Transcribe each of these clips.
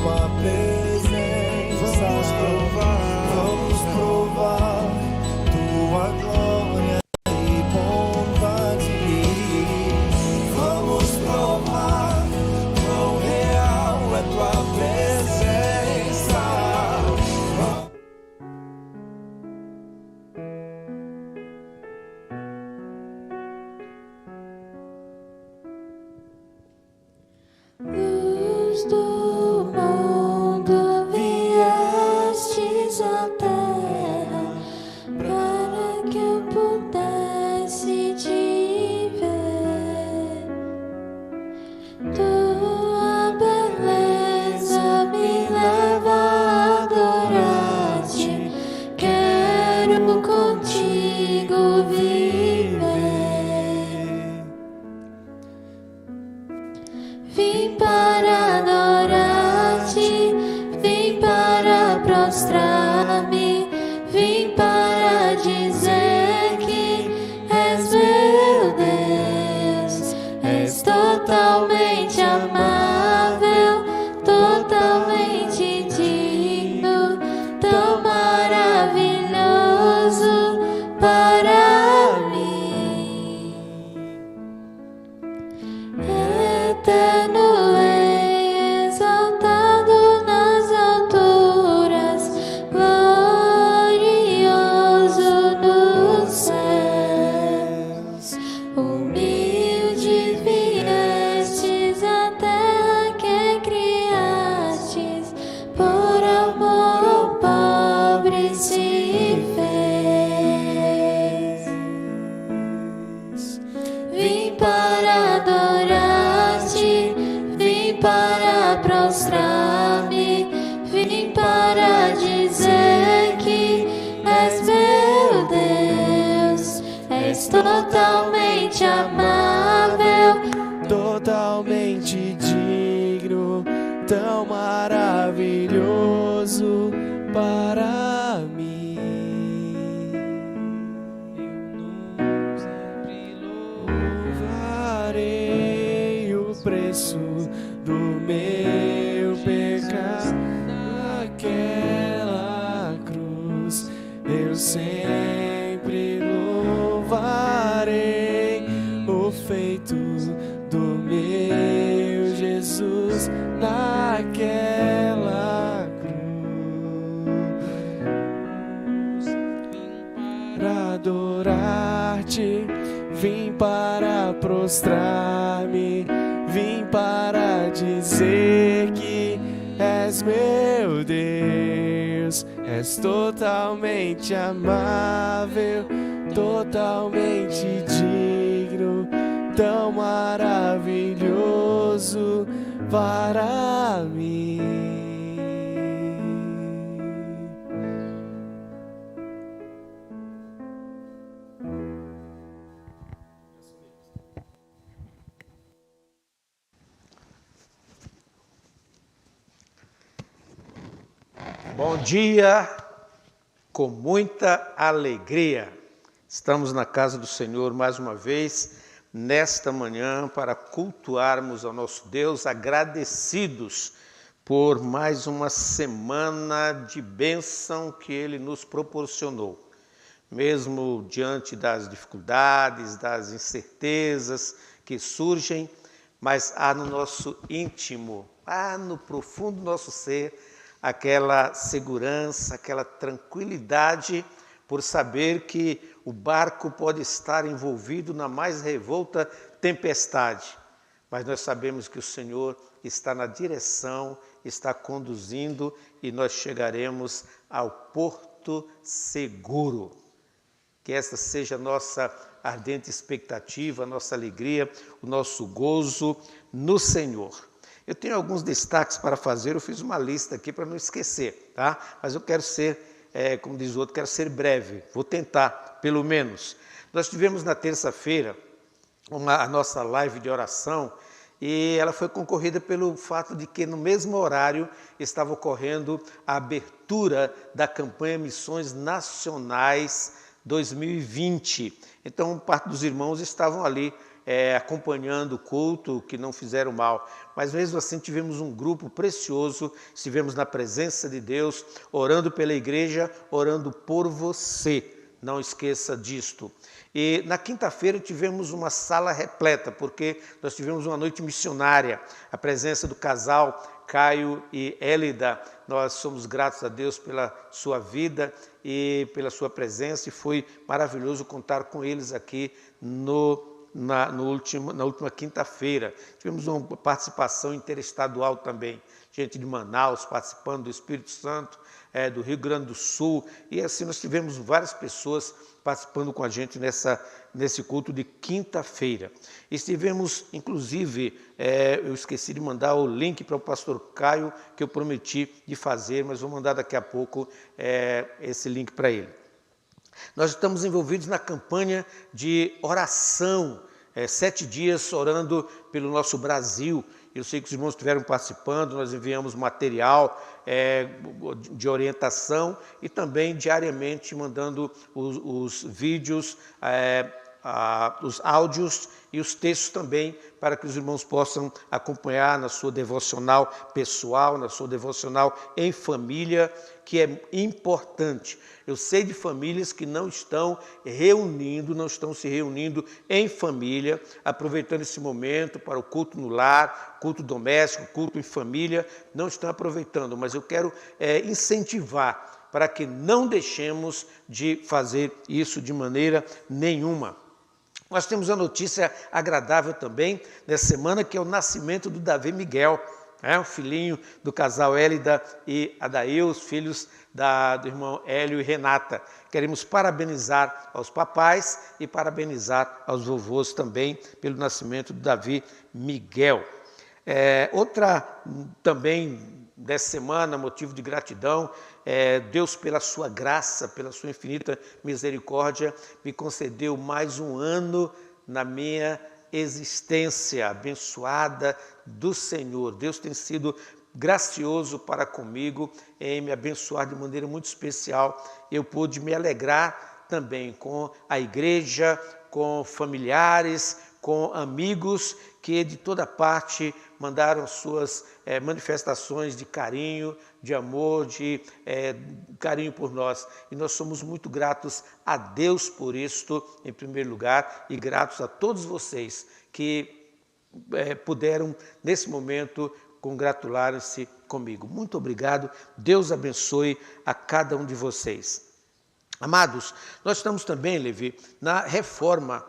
tua presença, vamos provar tua glória e bondade. Vamos provar quão real é tua presença. Luz do mundo, viestes à terra para que eu pudesse te ver. Tua beleza me leva a adorar-te. Quero contigo viver. Vim para adorar-te, vim para prostrar-me, vim para dizer que és meu Deus, és totalmente amável, totalmente digno, tão maravilhoso para mim. Eterno e exaltado nas alturas, glorioso nos céus. Humilde viestes à terra que criastes, por amor pobre se fez. Vim para adorar-te, vim para prostrar-me, vim para dizer que és meu Deus, és totalmente amável, Totalmente digno, tão maravilhoso para mim. Eu sempre louvarei o preço do meu pecado naquela cruz. Eu sempre louvarei o feito do meu Jesus naquela cruz. Vim para adorar-te, vim para prostrar-me, vim para dizer que és meu Deus, és totalmente amável, totalmente digno, tão maravilhoso para mim. Bom dia, com muita alegria. Estamos na casa do Senhor mais uma vez, nesta manhã, para cultuarmos ao nosso Deus, agradecidos por mais uma semana de bênção que Ele nos proporcionou. Mesmo diante das dificuldades, das incertezas que surgem, mas há no nosso íntimo, há no profundo do nosso ser, aquela segurança, aquela tranquilidade por saber que o barco pode estar envolvido na mais revolta tempestade, mas nós sabemos que o Senhor está na direção, está conduzindo e nós chegaremos ao porto seguro. Que esta seja a nossa ardente expectativa, a nossa alegria, o nosso gozo no Senhor. Eu tenho alguns destaques para fazer, eu fiz uma lista aqui para não esquecer, tá? Mas eu quero ser, como diz o outro, quero ser breve, vou tentar, pelo menos. Nós tivemos na terça-feira a nossa live de oração e ela foi concorrida pelo fato de que no mesmo horário estava ocorrendo a abertura da campanha Missões Nacionais 2020. Então, parte dos irmãos estavam ali acompanhando o culto, que não fizeram mal. Mas mesmo assim tivemos um grupo precioso, estivemos na presença de Deus, orando pela igreja, orando por você. Não esqueça disto. E na quinta-feira tivemos uma sala repleta, porque nós tivemos uma noite missionária, a presença do casal Caio e Élida. Nós somos gratos a Deus pela sua vida e pela sua presença, e foi maravilhoso contar com eles aqui na última quinta-feira. Tivemos uma participação interestadual também, gente de Manaus participando, do Espírito Santo, do Rio Grande do Sul, e assim nós tivemos várias pessoas participando com a gente nesse culto de quinta-feira. Estivemos, inclusive, eu esqueci de mandar o link para o pastor Caio, que eu prometi de fazer, mas vou mandar daqui a pouco esse link para ele. Nós estamos envolvidos na campanha de oração, 7 dias orando pelo nosso Brasil. Eu sei que os irmãos estiveram participando, nós enviamos material de orientação e também diariamente mandando os vídeos, os áudios e os textos também, para que os irmãos possam acompanhar na sua devocional pessoal, na sua devocional em família, que é importante. Eu sei de famílias que não estão se reunindo em família, aproveitando esse momento para o culto no lar, culto doméstico, culto em família, não estão aproveitando, mas eu quero incentivar para que não deixemos de fazer isso de maneira nenhuma. Nós temos uma notícia agradável também nessa semana, que é o nascimento do Davi Miguel, o filhinho do casal Élida e Adail, os filhos do irmão Hélio e Renata. Queremos parabenizar aos papais e parabenizar aos vovôs também pelo nascimento do Davi Miguel. Outra também dessa semana, motivo de gratidão, Deus, pela sua graça, pela sua infinita misericórdia, me concedeu mais um ano na minha existência abençoada do Senhor. Deus tem sido gracioso para comigo em me abençoar de maneira muito especial. Eu pude me alegrar também com a igreja, com familiares, com amigos que de toda parte mandaram suas manifestações de carinho, de amor, de carinho por nós. E nós somos muito gratos a Deus por isto, em primeiro lugar, e gratos a todos vocês que puderam, nesse momento, congratularem-se comigo. Muito obrigado. Deus abençoe a cada um de vocês. Amados, nós estamos também, Levi, na reforma.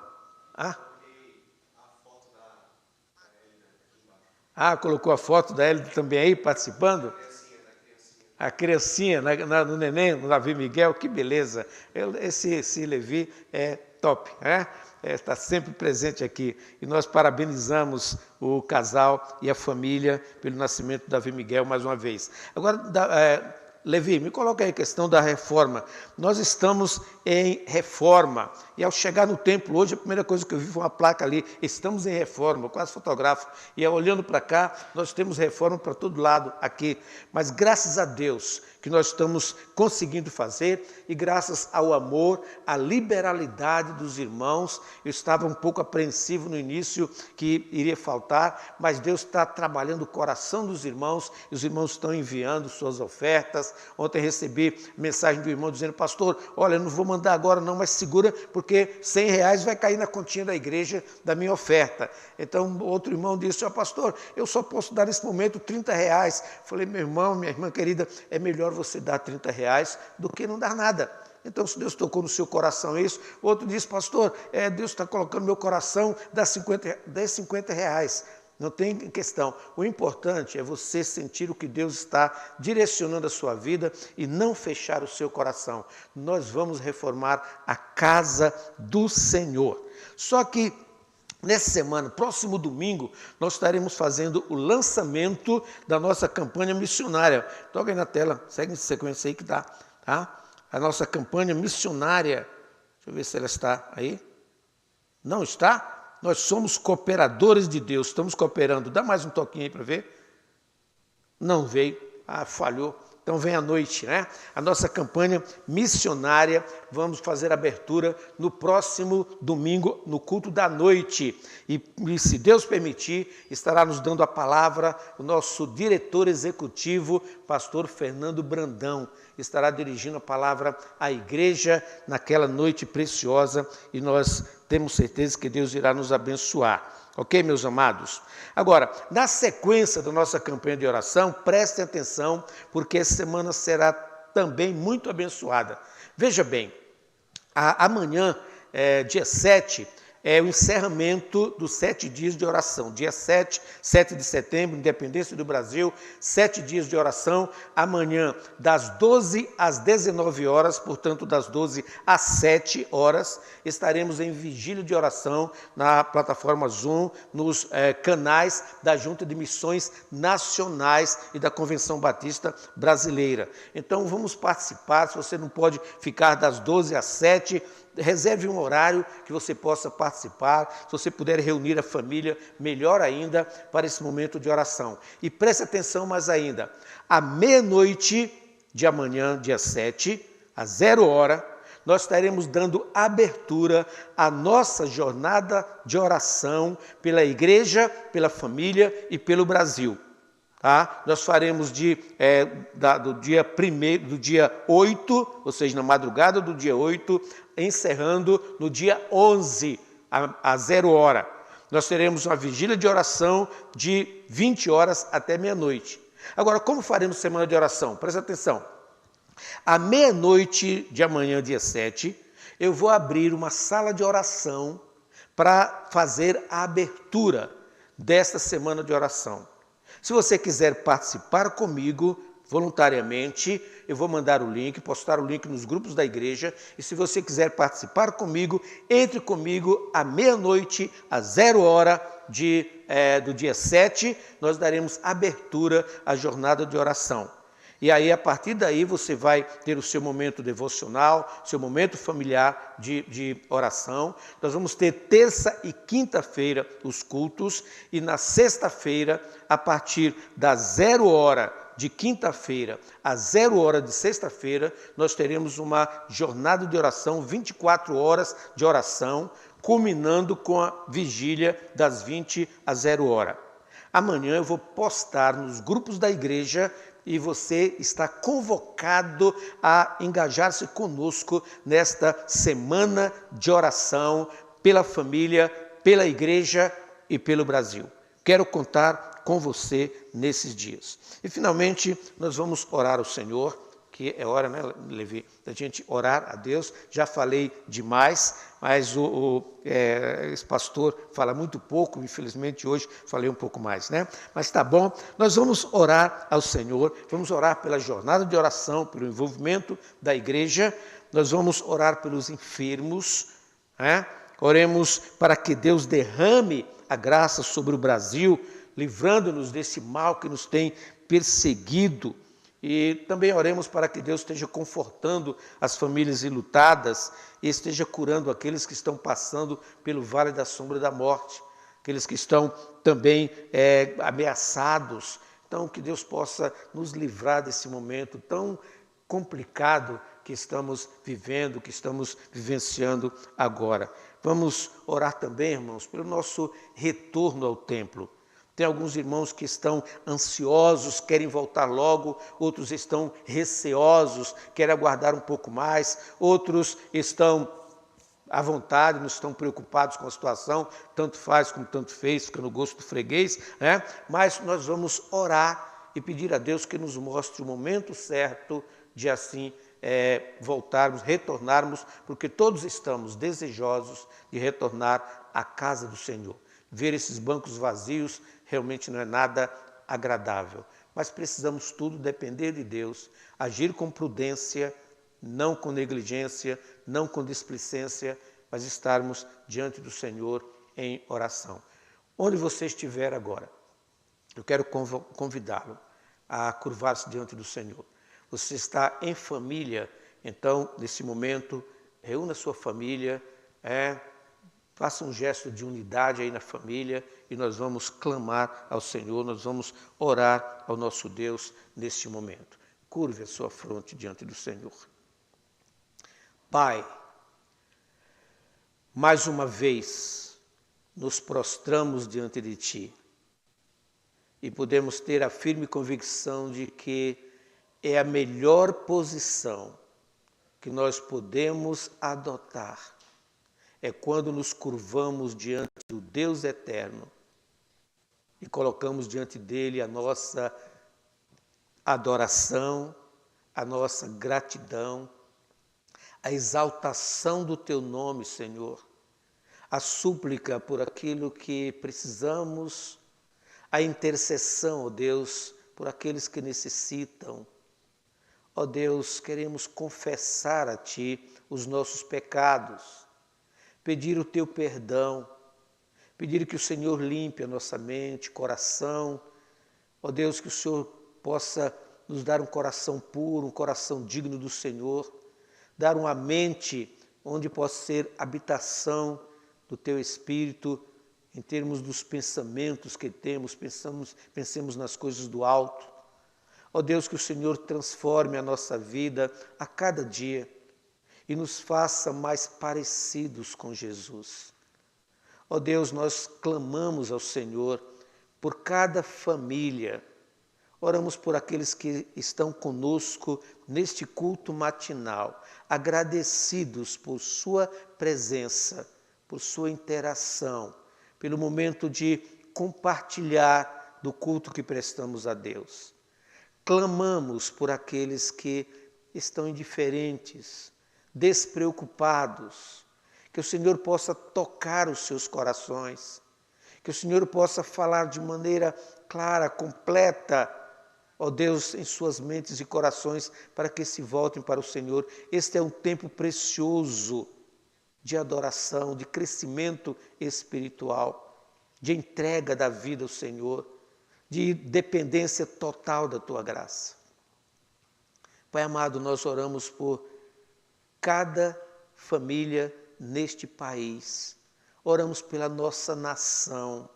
Colocou a foto da Élida também aí, participando? A criancinha, no neném, no Davi Miguel, que beleza. Esse Levi é top, está sempre presente aqui. E nós parabenizamos o casal e a família pelo nascimento do Davi Miguel mais uma vez. Agora, Levi, me coloca aí a questão da reforma. Nós estamos em reforma. E ao chegar no templo hoje, a primeira coisa que eu vi foi uma placa ali, estamos em reforma, eu quase fotografo. E olhando para cá, nós temos reforma para todo lado aqui. Mas graças a Deus que nós estamos conseguindo fazer, e graças ao amor, à liberalidade dos irmãos. Eu estava um pouco apreensivo no início que iria faltar, mas Deus está trabalhando o coração dos irmãos, e os irmãos estão enviando suas ofertas. Ontem recebi mensagem do irmão dizendo: pastor, olha, não vou mandar agora não, mas segura, porque R$100 vai cair na continha da igreja da minha oferta. Então outro irmão disse: pastor, eu só posso dar nesse momento R$30. Falei: meu irmão, minha irmã querida, é melhor você dar R$30 do que não dar nada. Então, se Deus tocou no seu coração isso, outro disse: pastor, Deus está colocando no meu coração, dá R$50. Não tem questão. O importante é você sentir o que Deus está direcionando a sua vida e não fechar o seu coração. Nós vamos reformar a casa do Senhor. Só que nessa semana, próximo domingo, nós estaremos fazendo o lançamento da nossa campanha missionária. Toca aí na tela, segue em sequência aí que dá, tá? A nossa campanha missionária. Deixa eu ver se ela está aí. Não está? Nós somos cooperadores de Deus, estamos cooperando. Dá mais um toquinho aí para ver. Não veio. Falhou. Então vem à noite, né? A nossa campanha missionária, vamos fazer a abertura no próximo domingo, no culto da noite. E se Deus permitir, estará nos dando a palavra o nosso diretor executivo, pastor Fernando Brandão. Estará dirigindo a palavra à igreja naquela noite preciosa e nós temos certeza que Deus irá nos abençoar. Ok, meus amados? Agora, na sequência da nossa campanha de oração, prestem atenção, porque essa semana será também muito abençoada. Veja bem, amanhã, dia 7, é o encerramento dos 7 dias de oração. Dia 7 de setembro, Independência do Brasil, 7 dias de oração. Amanhã, das 12 às 19 horas, portanto, das 12 às 7 horas, estaremos em vigília de oração na plataforma Zoom, nos canais da Junta de Missões Nacionais e da Convenção Batista Brasileira. Então, vamos participar. Se você não pode ficar das 12 às 7, reserve um horário que você possa participar. Se você puder reunir a família, melhor ainda, para esse momento de oração. E preste atenção mais ainda, à meia-noite de amanhã, dia 7, às 0 hora, nós estaremos dando abertura à nossa jornada de oração pela igreja, pela família e pelo Brasil. Tá? Nós faremos do dia 8, ou seja, na madrugada do dia 8, encerrando no dia 11, às 0 hora. Nós teremos uma vigília de oração de 20 horas até meia-noite. Agora, como faremos semana de oração? Presta atenção. À meia-noite de amanhã, dia 7, eu vou abrir uma sala de oração para fazer a abertura desta semana de oração. Se você quiser participar comigo voluntariamente, eu vou mandar o link, postar o link nos grupos da igreja. E se você quiser participar comigo, entre comigo à meia-noite, às 0 hora do dia 7, nós daremos abertura à jornada de oração. E aí, a partir daí, você vai ter o seu momento devocional, seu momento familiar de oração. Nós vamos ter terça e quinta-feira os cultos, e na sexta-feira, a partir das 0 hora de quinta-feira às 0 hora de sexta-feira, nós teremos uma jornada de oração, 24 horas de oração, culminando com a vigília das 20 às 0 hora. Amanhã eu vou postar nos grupos da igreja e você está convocado a engajar-se conosco nesta semana de oração pela família, pela igreja e pelo Brasil. Quero contar com você nesses dias. E, finalmente, nós vamos orar ao Senhor, que é hora, né, Levi, da gente orar a Deus. Já falei demais, mas esse pastor fala muito pouco, infelizmente hoje falei um pouco mais, né? Mas tá bom, nós vamos orar ao Senhor, vamos orar pela jornada de oração, pelo envolvimento da igreja, nós vamos orar pelos enfermos, né? Oremos para que Deus derrame a graça sobre o Brasil, livrando-nos desse mal que nos tem perseguido. E também oremos para que Deus esteja confortando as famílias enlutadas e esteja curando aqueles que estão passando pelo vale da sombra da morte, aqueles que estão também ameaçados. Então, que Deus possa nos livrar desse momento tão complicado que estamos vivendo, que estamos vivenciando agora. Vamos orar também, irmãos, pelo nosso retorno ao templo. Tem alguns irmãos que estão ansiosos, querem voltar logo, outros estão receosos, querem aguardar um pouco mais, outros estão à vontade, não estão preocupados com a situação, tanto faz como tanto fez, fica no gosto do freguês, né? Mas nós vamos orar e pedir a Deus que nos mostre o momento certo de assim voltarmos, retornarmos, porque todos estamos desejosos de retornar à casa do Senhor. Ver esses bancos vazios realmente não é nada agradável, mas precisamos tudo depender de Deus, agir com prudência, não com negligência, não com displicência, mas estarmos diante do Senhor em oração. Onde você estiver agora, eu quero convidá-lo a curvar-se diante do Senhor. Você está em família, então, nesse momento, reúna sua família, faça um gesto de unidade aí na família e nós vamos clamar ao Senhor, nós vamos orar ao nosso Deus neste momento. curve a sua fronte diante do Senhor. Pai, mais uma vez nos prostramos diante de Ti e podemos ter a firme convicção de que é a melhor posição que nós podemos adotar. É quando nos curvamos diante do Deus eterno e colocamos diante dele a nossa adoração, a nossa gratidão, a exaltação do Teu nome, Senhor, a súplica por aquilo que precisamos, a intercessão, ó Deus, por aqueles que necessitam. Ó Deus, queremos confessar a Ti os nossos pecados, pedir o Teu perdão, pedir que o Senhor limpe a nossa mente, coração. Ó Deus, que o Senhor possa nos dar um coração puro, um coração digno do Senhor, dar uma mente onde possa ser habitação do Teu Espírito, em termos dos pensamentos que temos, pensemos nas coisas do alto. Ó Deus, que o Senhor transforme a nossa vida a cada dia e nos faça mais parecidos com Jesus. Ó Deus, nós clamamos ao Senhor por cada família. Oramos por aqueles que estão conosco neste culto matinal, agradecidos por sua presença, por sua interação, pelo momento de compartilhar do culto que prestamos a Deus. Clamamos por aqueles que estão indiferentes, despreocupados, que o Senhor possa tocar os seus corações, que o Senhor possa falar de maneira clara, completa, ó Deus, em suas mentes e corações, para que se voltem para o Senhor. Este é um tempo precioso de adoração, de crescimento espiritual, de entrega da vida ao Senhor, de dependência total da Tua graça. Pai amado, nós oramos por cada família neste país, oramos pela nossa nação,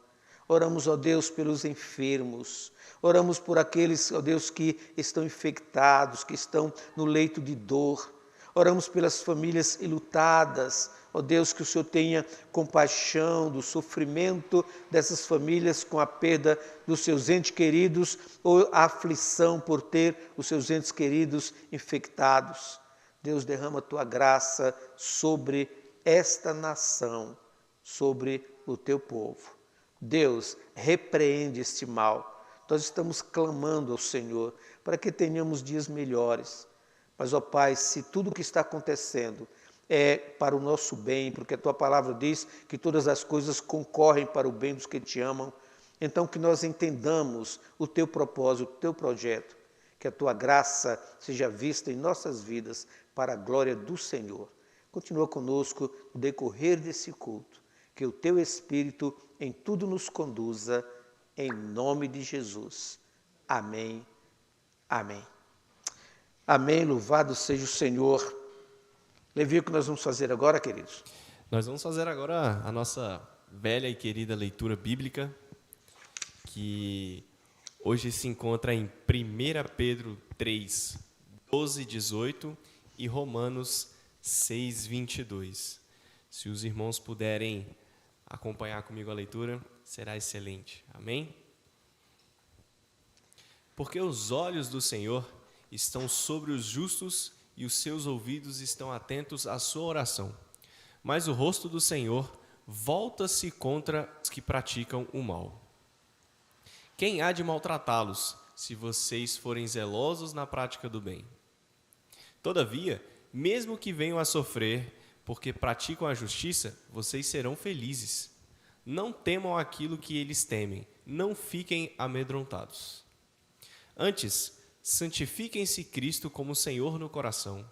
oramos, ó Deus, pelos enfermos, oramos por aqueles, ó Deus, que estão infectados, que estão no leito de dor, oramos pelas famílias enlutadas, ó Deus, que o Senhor tenha compaixão do sofrimento dessas famílias com a perda dos seus entes queridos ou a aflição por ter os seus entes queridos infectados. Deus, derrama a Tua graça sobre esta nação, sobre o Teu povo. Deus, repreende este mal. Nós estamos clamando ao Senhor para que tenhamos dias melhores. Mas, ó Pai, se tudo o que está acontecendo é para o nosso bem, porque a Tua palavra diz que todas as coisas concorrem para o bem dos que Te amam, então que nós entendamos o Teu propósito, o Teu projeto, que a Tua graça seja vista em nossas vidas para a glória do Senhor. Continua conosco no decorrer desse culto, que o Teu Espírito em tudo nos conduza, em nome de Jesus. Amém. Amém. Amém. Louvado seja o Senhor. Levi, o que nós vamos fazer agora, queridos? Nós vamos fazer agora a nossa velha e querida leitura bíblica, que hoje se encontra em 1 Pedro 3, 12, 18 e Romanos 6, 22. Se os irmãos puderem acompanhar comigo a leitura, será excelente. Amém? Porque os olhos do Senhor estão sobre os justos e os seus ouvidos estão atentos à sua oração. Mas o rosto do Senhor volta-se contra os que praticam o mal. Quem há de maltratá-los, se vocês forem zelosos na prática do bem? Todavia, mesmo que venham a sofrer, porque praticam a justiça, vocês serão felizes. Não temam aquilo que eles temem, não fiquem amedrontados. Antes, santifiquem-se Cristo como Senhor no coração.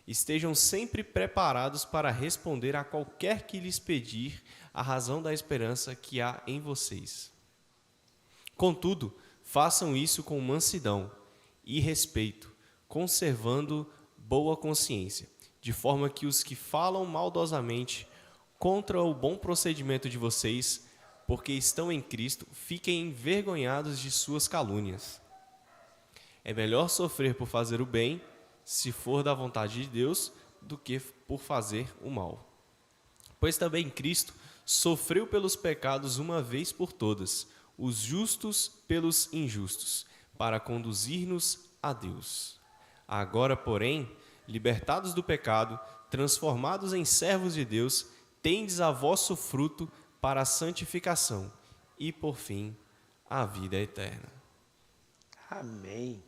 Estejam sempre preparados para responder a qualquer que lhes pedir a razão da esperança que há em vocês. Contudo, façam isso com mansidão e respeito, conservando boa consciência, de forma que os que falam maldosamente contra o bom procedimento de vocês, porque estão em Cristo, fiquem envergonhados de suas calúnias. É melhor sofrer por fazer o bem, se for da vontade de Deus, do que por fazer o mal. Pois também Cristo sofreu pelos pecados uma vez por todas, os justos pelos injustos, para conduzir-nos a Deus. Agora, porém, libertados do pecado, transformados em servos de Deus, tendes a vosso fruto para a santificação e, por fim, a vida eterna. Amém.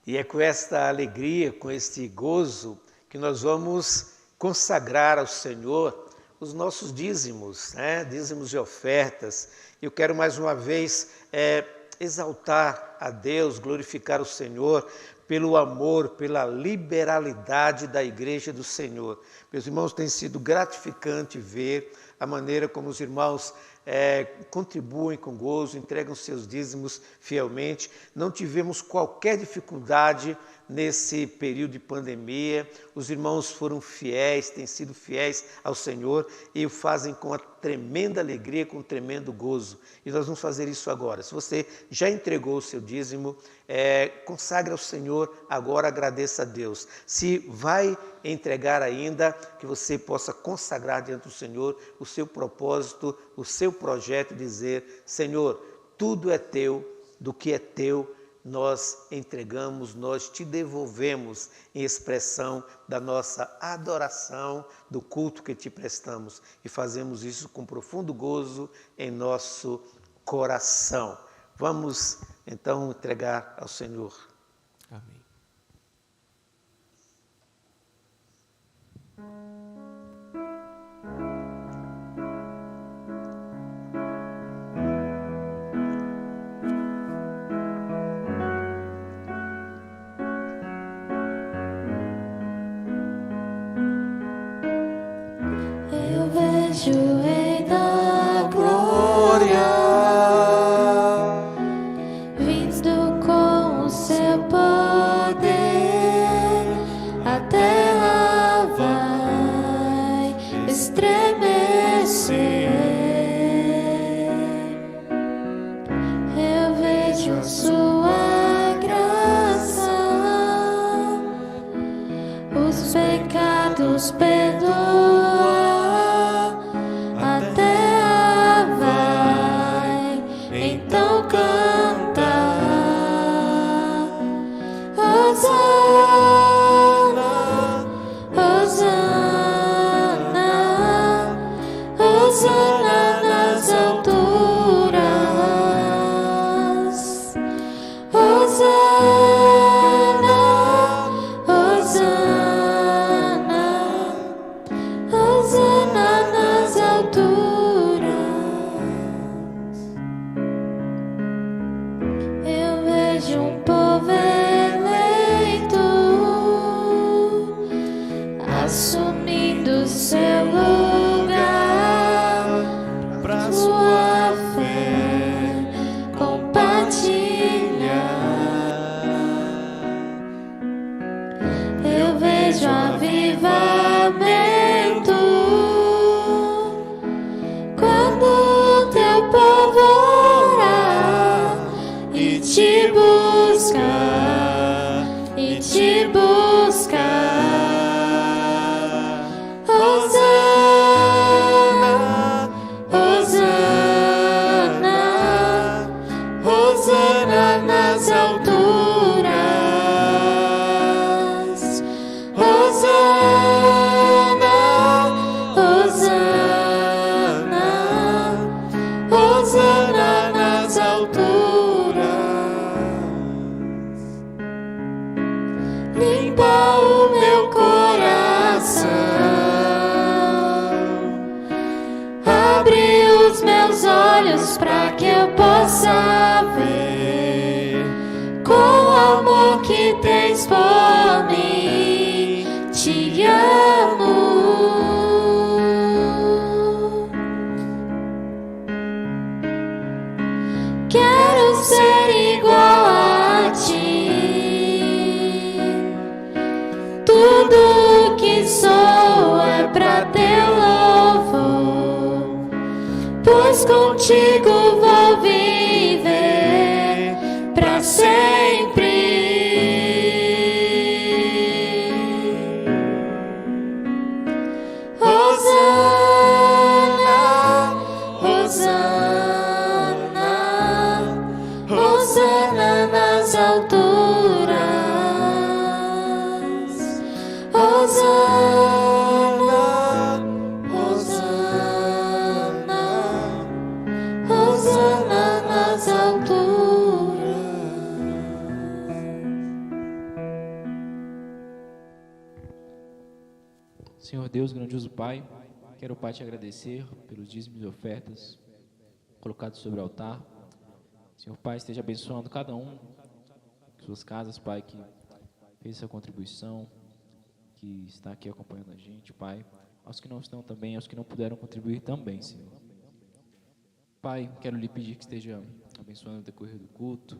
E é com esta alegria, com este gozo, que nós vamos consagrar ao Senhor os nossos dízimos, dízimos e ofertas. Eu quero mais uma vez exaltar a Deus, glorificar o Senhor pelo amor, pela liberalidade da Igreja do Senhor. Meus irmãos, tem sido gratificante ver a maneira como os irmãos contribuem com gozo, entregam seus dízimos fielmente. Não tivemos qualquer dificuldade nesse período de pandemia. Os irmãos foram fiéis, têm sido fiéis ao Senhor e o fazem com uma tremenda alegria, com um tremendo gozo. E nós vamos fazer isso agora. Se você já entregou o seu dízimo, consagre ao Senhor, agora agradeça a Deus. Se vai entregar ainda, que você possa consagrar diante do Senhor o seu propósito, o seu projeto, dizer: Senhor, tudo é teu, do que é teu, nós entregamos, nós te devolvemos em expressão da nossa adoração, do culto que te prestamos. E fazemos isso com profundo gozo em nosso coração. Vamos então entregar ao Senhor. Amém. Eu vejo Rei da Glória, vindo com o seu poder, a terra vai estremecer. Eu vejo sua graça, os pecados perdoa. Então canta, Hosana, Hosana, Hosana nas alturas, Hosana, Hosana, Hosana nas alturas. Um povo eleito assumindo seu lugar pra sua fé compartilhar. Eu vejo avivamento quando teu povo orar e te buscar, Hosana, Hosana, Hosana nas alturas, Hosana, Hosana, Hosana nas alturas. Limpa o meu coração, abre os meus olhos para que eu possa ver com o amor que tens por mim. Te amo. Quero ser igual a ti. Tudo que sou é pra teu louvor, pois contigo vou viver para sempre. Hosana, Hosana, Hosana nas alturas. Hosana, Hosana, Hosana nas alturas. Senhor Deus, grandioso Pai, quero, Pai, te agradecer pelos dízimos e ofertas colocados sobre o altar. Senhor Pai, esteja abençoando cada um de suas casas, Pai, que fez essa contribuição, que está aqui acompanhando a gente, Pai. Aos que não estão também, aos que não puderam contribuir também, Senhor. Pai, quero lhe pedir que esteja abençoando o decorrer do culto,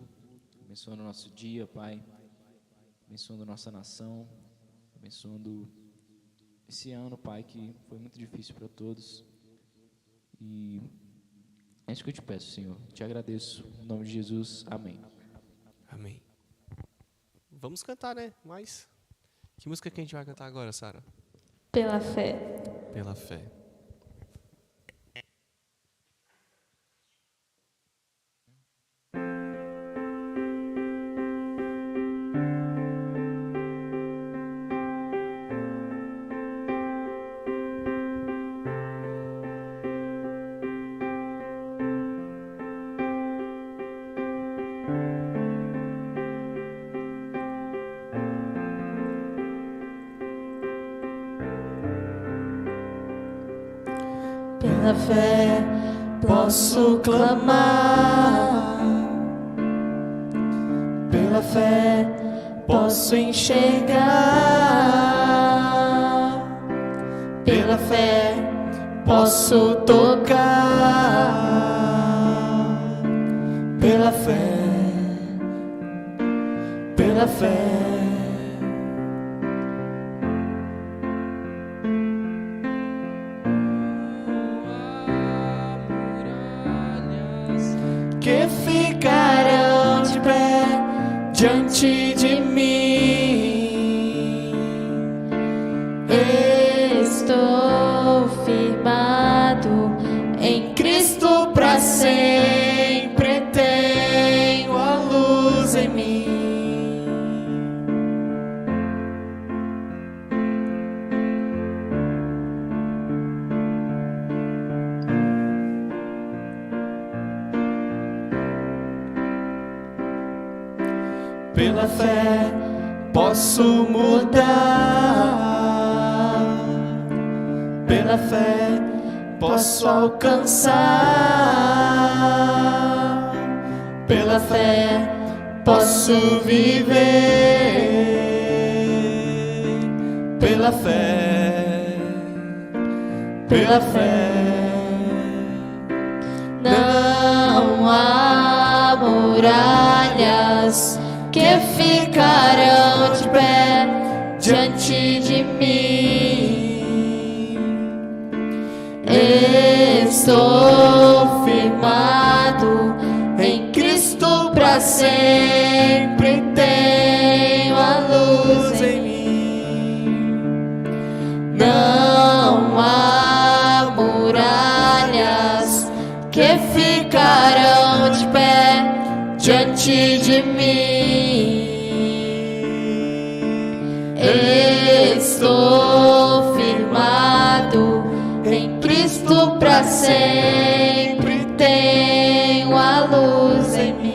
abençoando o nosso dia, Pai, abençoando a nossa nação, abençoando esse ano, Pai, que foi muito difícil para todos. E é isso que eu te peço, Senhor. Te agradeço. Em nome de Jesus. Amém. Amém. Vamos cantar, né? Mas que música que a gente vai cantar agora, Sara? Pela fé. Pela fé. Pela fé posso clamar, pela fé posso enxergar, pela fé posso tocar, pela fé, pela fé. Que ficarão de pé diante de mim. Estou firmado em Cristo para sempre. Tenho a luz em mim. Pela fé posso mudar, pela fé posso alcançar, pela fé posso viver, pela fé, pela fé. Não há muralhas que ficarão de pé diante de mim. Estou firmado em Cristo para sempre. Tenho a luz em mim. Não há muralhas que ficarão de pé diante de mim. Estou firmado em Cristo para sempre. Tenho a luz em mim.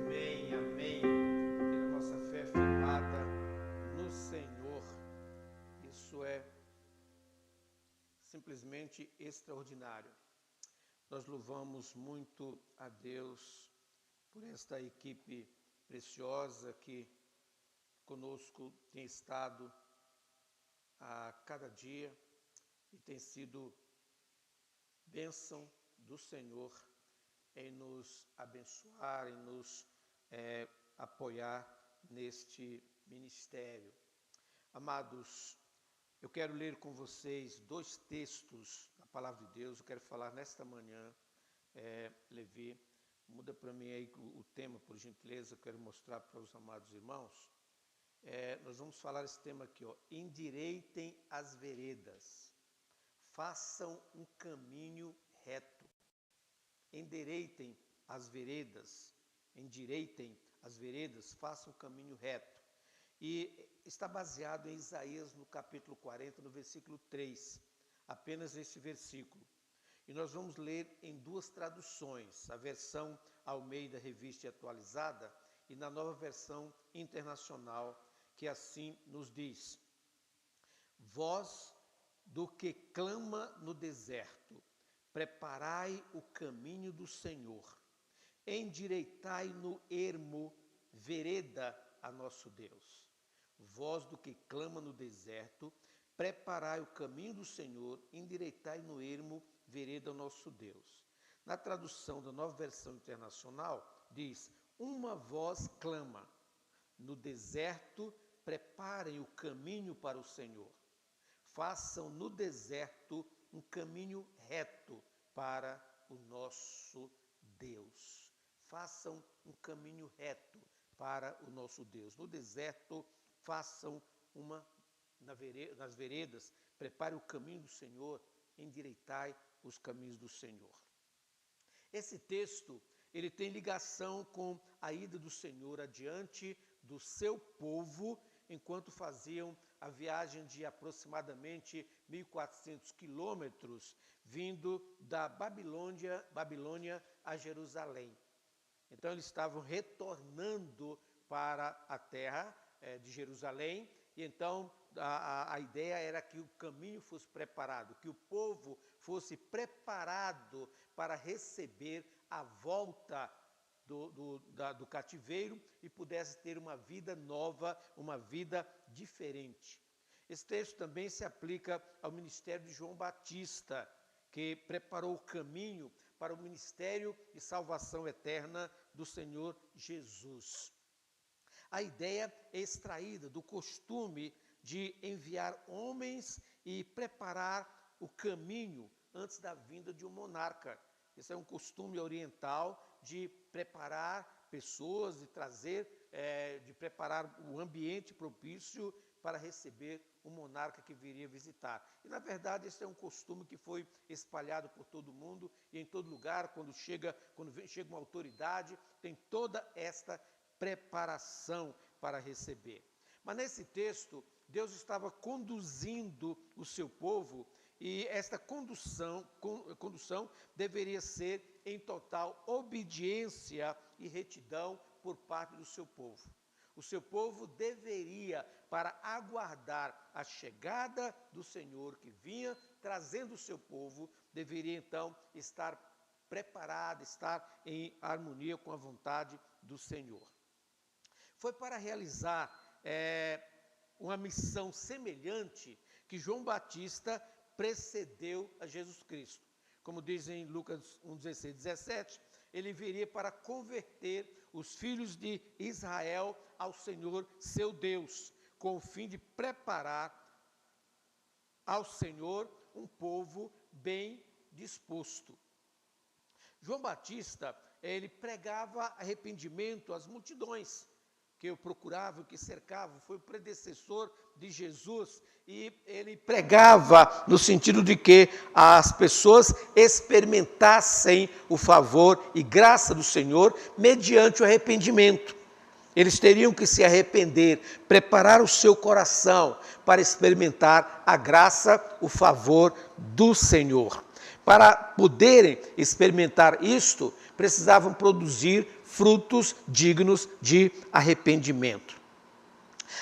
Amém, amém. Ter a nossa fé firmada no Senhor. Isso é simplesmente extraordinário. Nós louvamos muito a Deus por esta equipe preciosa que conosco tem estado a cada dia e tem sido bênção do Senhor em nos abençoar, em nos apoiar neste ministério. Amados, eu quero ler com vocês 2 textos da Palavra de Deus. Eu quero falar nesta manhã, Levi, muda para mim aí o tema, por gentileza, eu quero mostrar para os amados irmãos. Nós vamos falar esse tema aqui, ó, endireitem as veredas, façam um caminho reto. Endireitem as veredas, façam um caminho reto. E está baseado em Isaías, no capítulo 40, no versículo 3, apenas esse versículo. E nós vamos ler em 2 traduções, a versão Almeida Revista e Atualizada e na nova versão internacional, que assim nos diz: voz do que clama no deserto, preparai o caminho do Senhor, endireitai no ermo vereda a nosso Deus. Voz do que clama no deserto, preparai o caminho do Senhor, endireitai no ermo vereda ao nosso Deus. Na tradução da nova versão internacional, diz: uma voz clama, no deserto preparem o caminho para o Senhor. Façam no deserto um caminho reto para o nosso Deus. Façam um caminho reto para o nosso Deus. No deserto, façam nas veredas, prepare o caminho do Senhor, endireitai os caminhos do Senhor. Esse texto, ele tem ligação com a ida do Senhor adiante do seu povo, enquanto faziam a viagem de aproximadamente 1.400 quilômetros, vindo da Babilônia a Jerusalém. Então, eles estavam retornando para a terra de Jerusalém, e então a ideia era que o caminho fosse preparado, que o povo fosse preparado para receber a volta do cativeiro e pudesse ter uma vida nova, uma vida diferente. Esse texto também se aplica ao ministério de João Batista, que preparou o caminho para o ministério de salvação eterna do Senhor Jesus. A ideia é extraída do costume de enviar homens e preparar o caminho antes da vinda de um monarca. Esse é um costume oriental de preparar pessoas, de preparar o ambiente propício para receber um monarca que viria visitar. E, na verdade, esse é um costume que foi espalhado por todo o mundo e em todo lugar. Quando chega uma autoridade, tem toda esta preparação para receber. Mas nesse texto, Deus estava conduzindo o seu povo, e esta condução deveria ser em total obediência e retidão por parte do seu povo. O seu povo deveria, para aguardar a chegada do Senhor que vinha trazendo o seu povo, deveria então estar preparado, estar em harmonia com a vontade do Senhor. Foi para realizar uma missão semelhante que João Batista precedeu a Jesus Cristo. Como diz em Lucas 1:16, 17, ele viria para converter os filhos de Israel ao Senhor seu Deus, com o fim de preparar ao Senhor um povo bem disposto. João Batista, ele pregava arrependimento às multidões que o procuravam, que cercavam, foi o predecessor de Jesus, e ele pregava no sentido de que as pessoas experimentassem o favor e graça do Senhor mediante o arrependimento. Eles teriam que se arrepender, preparar o seu coração para experimentar a graça, o favor do Senhor. Para poderem experimentar isto, precisavam produzir frutos dignos de arrependimento.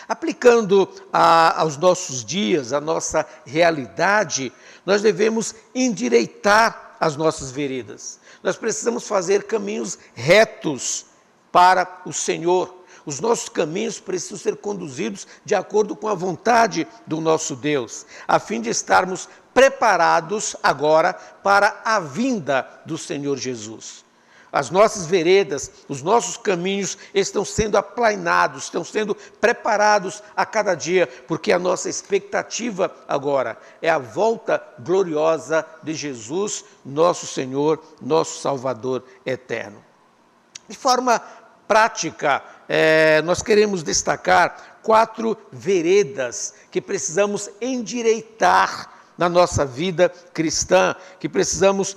Aplicando aos nossos dias, à nossa realidade, nós devemos endireitar as nossas veredas. Nós precisamos fazer caminhos retos para o Senhor. Os nossos caminhos precisam ser conduzidos de acordo com a vontade do nosso Deus, a fim de estarmos preparados agora para a vinda do Senhor Jesus. As nossas veredas, os nossos caminhos estão sendo aplainados, estão sendo preparados a cada dia, porque a nossa expectativa agora é a volta gloriosa de Jesus, nosso Senhor, nosso Salvador eterno. De forma prática, nós queremos destacar 4 veredas que precisamos endireitar na nossa vida cristã, que precisamos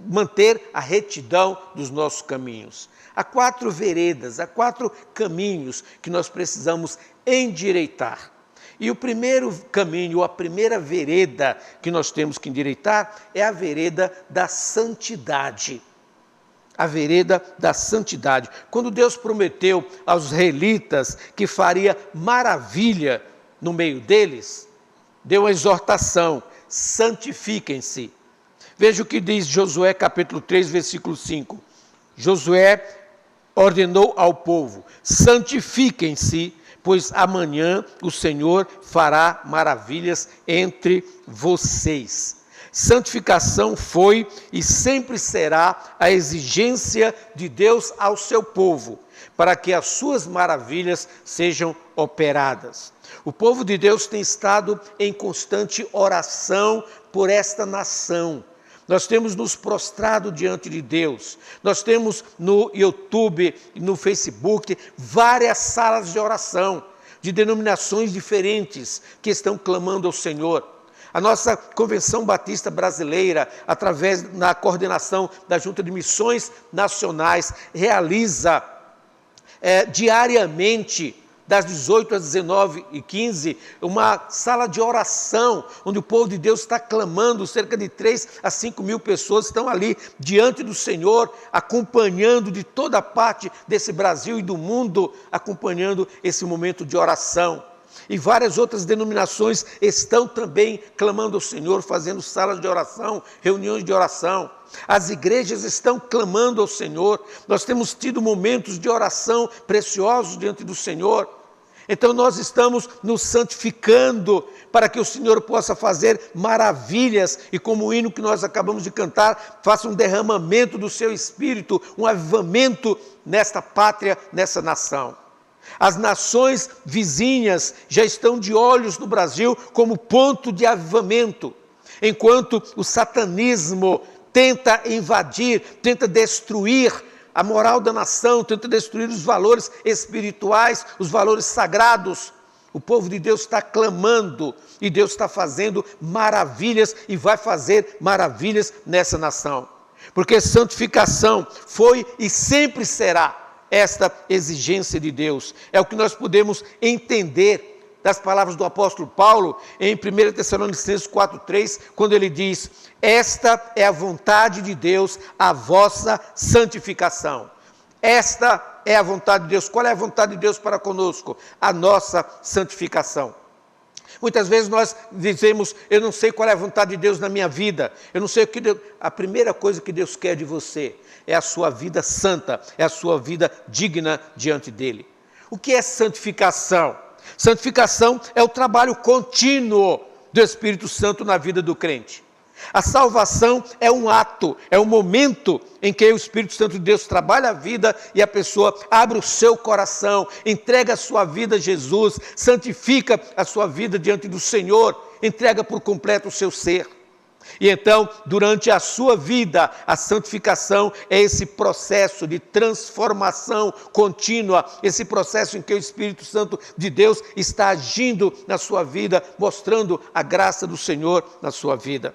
manter a retidão dos nossos caminhos. Há 4 veredas, há 4 caminhos que nós precisamos endireitar. E o primeiro caminho, a primeira vereda que nós temos que endireitar é a vereda da santidade. A vereda da santidade. Quando Deus prometeu aos israelitas que faria maravilha no meio deles, deu uma exortação: santifiquem-se. Veja o que diz Josué capítulo 3, versículo 5. Josué ordenou ao povo: santifiquem-se, pois amanhã o Senhor fará maravilhas entre vocês. Santificação foi e sempre será a exigência de Deus ao seu povo, para que as suas maravilhas sejam operadas. O povo de Deus tem estado em constante oração por esta nação. Nós temos nos prostrado diante de Deus. Nós temos no YouTube, no Facebook, várias salas de oração, de denominações diferentes que estão clamando ao Senhor. A nossa Convenção Batista Brasileira, através da coordenação da Junta de Missões Nacionais, realiza diariamente, das 18 às 19h15, uma sala de oração, onde o povo de Deus está clamando, cerca de 3 a 5 mil pessoas estão ali diante do Senhor, acompanhando de toda parte desse Brasil e do mundo, acompanhando esse momento de oração. E várias outras denominações estão também clamando ao Senhor, fazendo salas de oração, reuniões de oração. As igrejas estão clamando ao Senhor. Nós temos tido momentos de oração preciosos diante do Senhor. Então nós estamos nos santificando para que o Senhor possa fazer maravilhas e, como o hino que nós acabamos de cantar, faça um derramamento do seu Espírito, um avivamento nesta pátria, nessa nação. As nações vizinhas já estão de olhos no Brasil como ponto de avivamento, enquanto o satanismo tenta invadir, tenta destruir a moral da nação, tenta destruir os valores espirituais, os valores sagrados. O povo de Deus está clamando e Deus está fazendo maravilhas e vai fazer maravilhas nessa nação. Porque santificação foi e sempre será esta exigência de Deus. É o que nós podemos entender das palavras do apóstolo Paulo em 1 Tessalonicenses 4,3, quando ele diz: esta é a vontade de Deus, a vossa santificação. Esta é a vontade de Deus. Qual é a vontade de Deus para conosco? A nossa santificação. Muitas vezes nós dizemos: eu não sei qual é a vontade de Deus na minha vida, eu não sei o que Deus... A primeira coisa que Deus quer de você é a sua vida santa, é a sua vida digna diante dEle. O que é santificação? Santificação é o trabalho contínuo do Espírito Santo na vida do crente. A salvação é um ato, é um momento em que o Espírito Santo de Deus trabalha a vida e a pessoa abre o seu coração, entrega a sua vida a Jesus, santifica a sua vida diante do Senhor, entrega por completo o seu ser. E então, durante a sua vida, a santificação é esse processo de transformação contínua, esse processo em que o Espírito Santo de Deus está agindo na sua vida, mostrando a graça do Senhor na sua vida.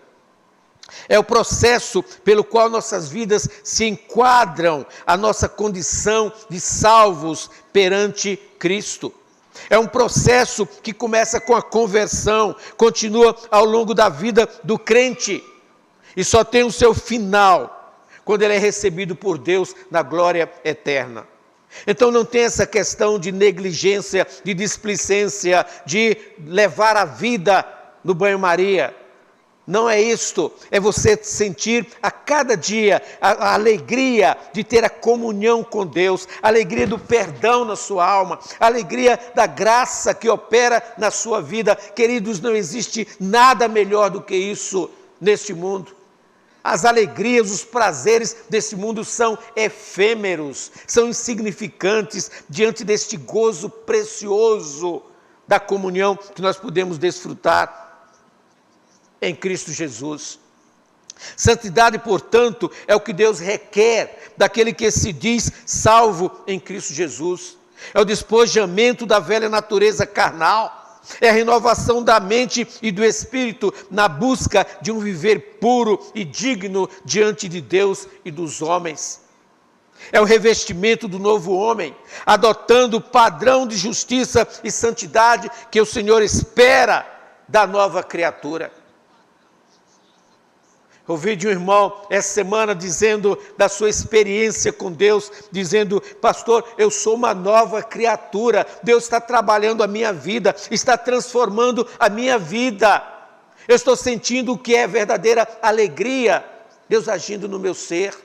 É o processo pelo qual nossas vidas se enquadram à nossa condição de salvos perante Cristo. É um processo que começa com a conversão, continua ao longo da vida do crente e só tem o seu final quando ele é recebido por Deus na glória eterna. Então não tem essa questão de negligência, de displicência, de levar a vida no banho-maria. Não é isto, é você sentir a cada dia a alegria de ter a comunhão com Deus, a alegria do perdão na sua alma, a alegria da graça que opera na sua vida. Queridos, não existe nada melhor do que isso neste mundo. As alegrias, os prazeres desse mundo são efêmeros, são insignificantes diante deste gozo precioso da comunhão que nós podemos desfrutar em Cristo Jesus. Santidade, portanto, é o que Deus requer daquele que se diz salvo em Cristo Jesus. É o despojamento da velha natureza carnal. É a renovação da mente e do espírito na busca de um viver puro e digno diante de Deus e dos homens. É o revestimento do novo homem, adotando o padrão de justiça e santidade que o Senhor espera da nova criatura. Ouvi de um irmão essa semana dizendo da sua experiência com Deus, dizendo: pastor, eu sou uma nova criatura, Deus está trabalhando a minha vida, está transformando a minha vida, eu estou sentindo o que é verdadeira alegria, Deus agindo no meu ser.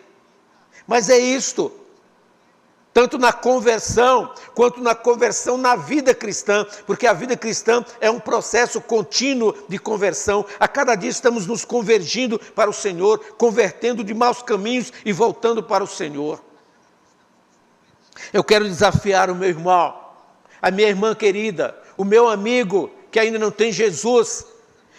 Mas é isto, tanto na conversão, quanto na conversão na vida cristã, porque a vida cristã é um processo contínuo de conversão. A cada dia estamos nos convergindo para o Senhor, convertendo de maus caminhos e voltando para o Senhor. Eu quero desafiar o meu irmão, a minha irmã querida, o meu amigo que ainda não tem Jesus.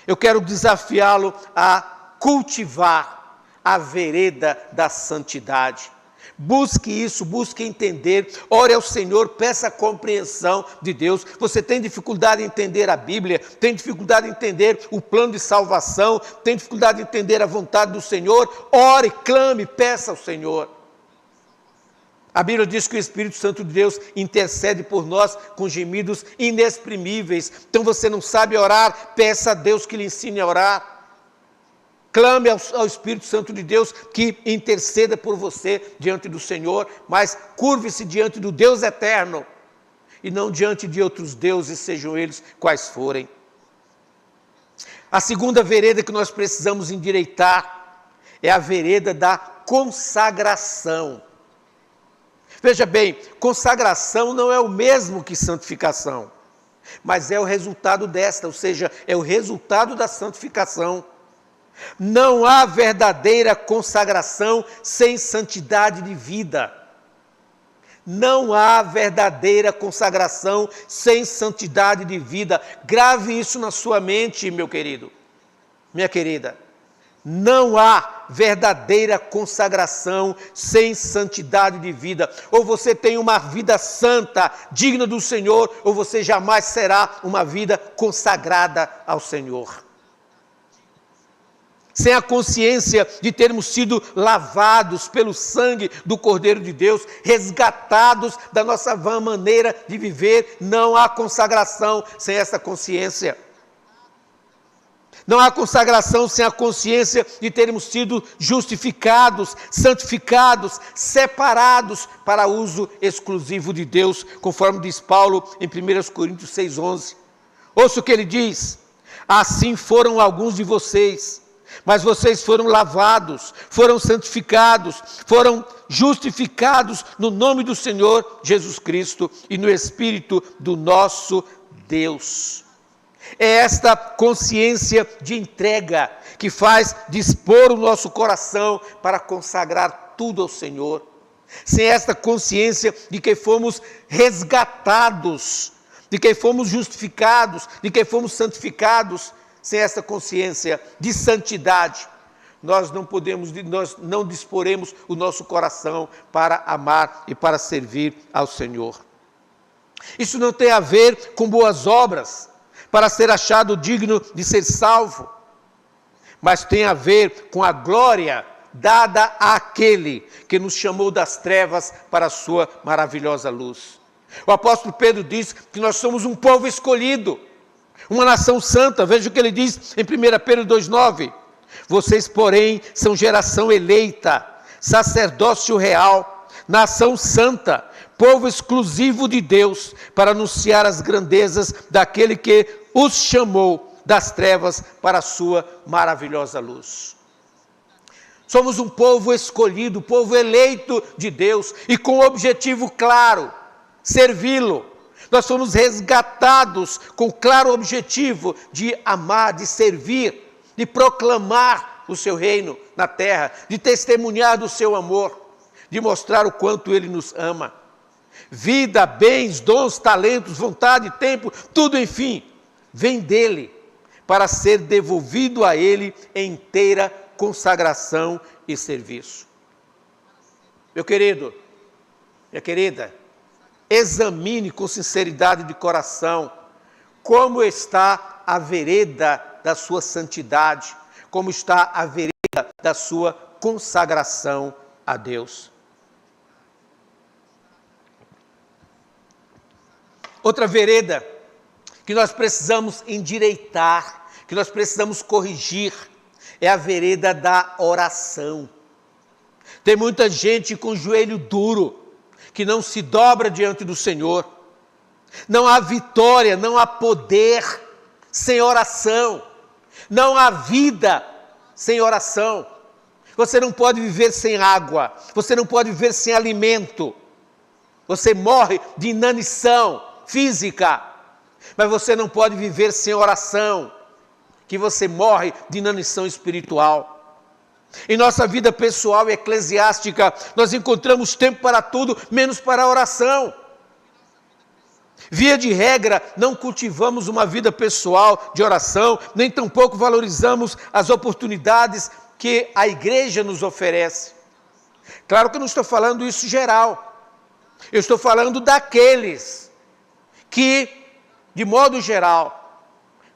Eu quero desafiá-lo a cultivar a vereda da santidade. Busque isso, busque entender, ore ao Senhor, peça a compreensão de Deus. Você tem dificuldade em entender a Bíblia, tem dificuldade em entender o plano de salvação, tem dificuldade em entender a vontade do Senhor, ore, clame, peça ao Senhor. A Bíblia diz que o Espírito Santo de Deus intercede por nós com gemidos inexprimíveis. Então você não sabe orar, peça a Deus que lhe ensine a orar. Clame ao Espírito Santo de Deus que interceda por você diante do Senhor, mas curve-se diante do Deus eterno e não diante de outros deuses, sejam eles quais forem. A segunda vereda que nós precisamos endireitar é a vereda da consagração. Veja bem, consagração não é o mesmo que santificação, mas é o resultado desta, ou seja, é o resultado da santificação. Não há verdadeira consagração sem santidade de vida. Não há verdadeira consagração sem santidade de vida. Grave isso na sua mente, meu querido, minha querida. Não há verdadeira consagração sem santidade de vida. Ou você tem uma vida santa, digna do Senhor, ou você jamais será uma vida consagrada ao Senhor. Sem a consciência de termos sido lavados pelo sangue do Cordeiro de Deus, resgatados da nossa vã maneira de viver, não há consagração sem essa consciência. Não há consagração sem a consciência de termos sido justificados, santificados, separados para uso exclusivo de Deus, conforme diz Paulo em 1 Coríntios 6,11. Ouça o que ele diz: assim foram alguns de vocês, mas vocês foram lavados, foram santificados, foram justificados no nome do Senhor Jesus Cristo e no Espírito do nosso Deus. É esta consciência de entrega que faz dispor o nosso coração para consagrar tudo ao Senhor. Sem esta consciência de que fomos resgatados, de que fomos justificados, de que fomos santificados, sem essa consciência de santidade, nós não disporemos o nosso coração para amar e para servir ao Senhor. Isso não tem a ver com boas obras, para ser achado digno de ser salvo, mas tem a ver com a glória dada àquele que nos chamou das trevas para a sua maravilhosa luz. O apóstolo Pedro diz que nós somos um povo escolhido, uma nação santa. Veja o que ele diz em 1 Pedro 2,9. Vocês, porém, são geração eleita, sacerdócio real, nação santa, povo exclusivo de Deus, para anunciar as grandezas daquele que os chamou das trevas para a sua maravilhosa luz. Somos um povo escolhido, povo eleito de Deus, e com o objetivo claro, servi-lo. Nós fomos resgatados com o claro objetivo de amar, de servir, de proclamar o seu reino na terra, de testemunhar do seu amor, de mostrar o quanto Ele nos ama. Vida, bens, dons, talentos, vontade, tempo, tudo, enfim, vem dEle, para ser devolvido a Ele em inteira consagração e serviço. Meu querido, minha querida, examine com sinceridade de coração como está a vereda da sua santidade, como está a vereda da sua consagração a Deus. Outra vereda que nós precisamos endireitar, que nós precisamos corrigir, é a vereda da oração. Tem muita gente com o joelho duro, que não se dobra diante do Senhor. Não há vitória, não há poder sem oração. Não há vida sem oração. Você não pode viver sem água, você não pode viver sem alimento. Você morre de inanição física, mas você não pode viver sem oração, que você morre de inanição espiritual. Em nossa vida pessoal e eclesiástica, nós encontramos tempo para tudo, menos para a oração. Via de regra, não cultivamos uma vida pessoal de oração, nem tampouco valorizamos as oportunidades que a igreja nos oferece. Claro que eu não estou falando isso geral. Eu estou falando daqueles que, de modo geral,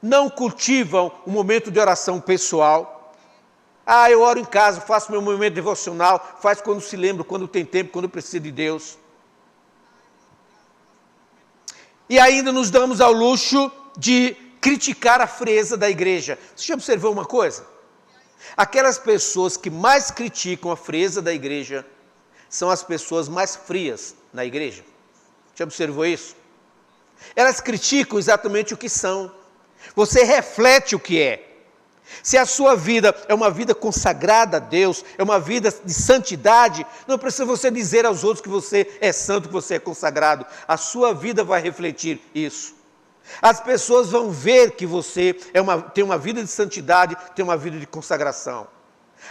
não cultivam um momento de oração pessoal. Eu oro em casa, faço meu momento devocional, faz quando se lembra, quando tem tempo, quando precisa de Deus. E ainda nos damos ao luxo de criticar a frieza da igreja. Você já observou uma coisa? Aquelas pessoas que mais criticam a frieza da igreja são as pessoas mais frias na igreja. Já observou isso? Elas criticam exatamente o que são. Você reflete o que é. Se a sua vida é uma vida consagrada a Deus, é uma vida de santidade, não precisa você dizer aos outros que você é santo, que você é consagrado. A sua vida vai refletir isso. As pessoas vão ver que você tem uma vida de santidade, tem uma vida de consagração.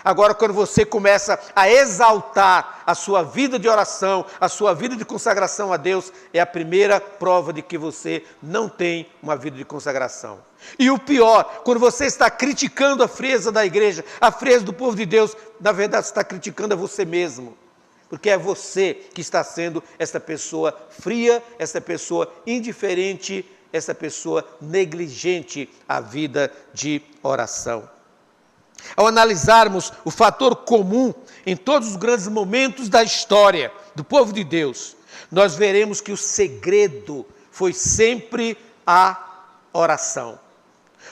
Agora, quando você começa a exaltar a sua vida de oração, a sua vida de consagração a Deus, é a primeira prova de que você não tem uma vida de consagração. E o pior, quando você está criticando a frieza da igreja, a frieza do povo de Deus, na verdade você está criticando a você mesmo. Porque é você que está sendo essa pessoa fria, essa pessoa indiferente, essa pessoa negligente à vida de oração. Ao analisarmos o fator comum em todos os grandes momentos da história do povo de Deus, nós veremos que o segredo foi sempre a oração.